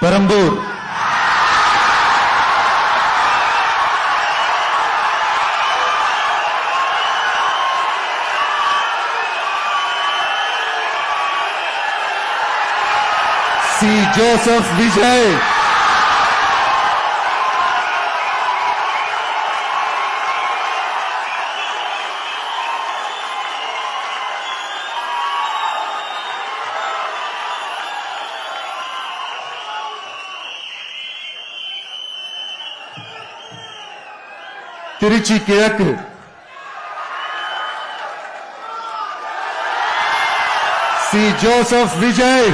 Perambur C. Joseph Vijay Trichy கிழக்கு C. Joseph Vijay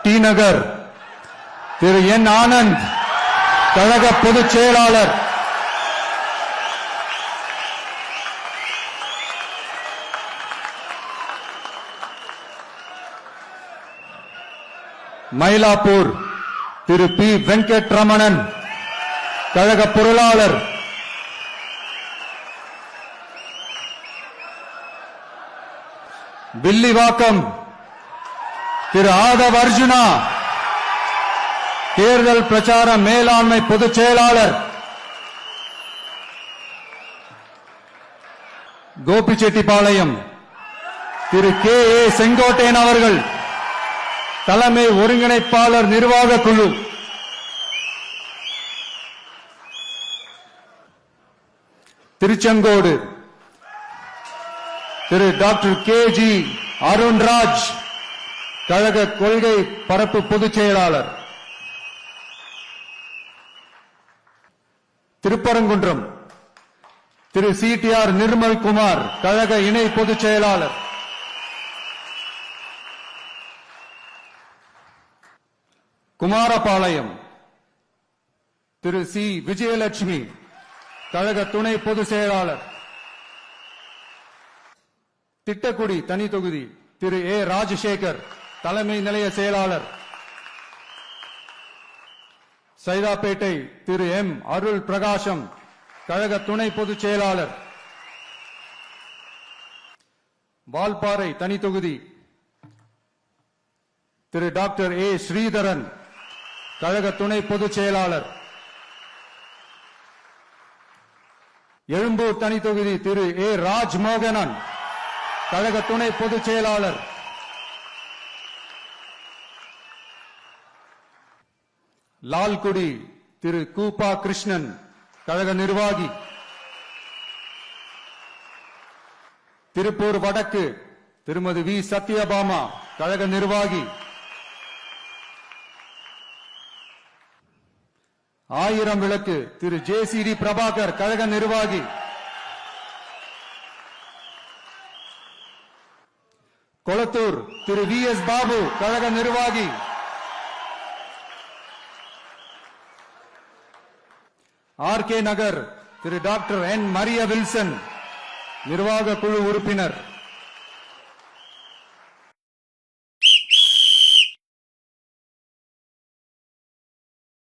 D நகர் திரு என் ஆனந்த் கழக பொதுச் செயலாளர், மயிலாப்பூர் திரு பி. வெங்கட்ரமணன் கழக பொருளாளர், வில்லிவாக்கம் திரு ஆதவ் அர்ஜுனா தேர்தல் பிரச்சார மேலாண்மை பொதுச் செயலாளர், கோபிச்செட்டிப்பாளையம் திரு கே. ஏ. செங்கோட்டையன் அவர்கள் தலைமை ஒருங்கிணைப்பாளர் நிர்வாக குழு, திருச்செங்கோடு திரு டாக்டர் கே. ஜி. அருண்ராஜ் கழக கொள்கை பரப்பு பொதுச் செயலாளர், திருப்பரங்குன்றம் திரு சி. டி. ஆர். நிர்மல்குமார் கழக இணை பொதுச் செயலாளர், குமாரபாளையம் திரு சி. விஜயலட்சுமி கழக துணை பொதுச் செயலாளர், திட்டக்குடி தனி தொகுதி திரு ஏ. ராஜசேகர் தலைமை நிலைய செயலாளர், சைதாப்பேட்டை திரு எம். அருள் பிரகாசம் கழக துணை பொதுச் செயலாளர், வால்பாறை தனி தொகுதி திரு டாக்டர் ஏ. ஸ்ரீதரன் கழக துணை பொதுச் செயலாளர், எழும்பூர் தனி தொகுதி திரு ஏ. ராஜ்மோகனன் கழக துணை பொதுச் செயலாளர், லால்குடி திரு கூப்பா கிருஷ்ணன் கழக நிர்வாகி, திருப்பூர் வடக்கு திருமதி வி. சத்யபாமா கழக நிர்வாகி, ஆயிரம் விளக்கு திரு ஜே. சி. டி. பிரபாகர் கழக நிர்வாகி, கொளத்தூர் திரு வி. எஸ். பாபு கழக நிர்வாகி, ஆர். கே. நகர் திரு டாக்டர் என். மரிய வில்சன் நிர்வாக குழு உறுப்பினர்,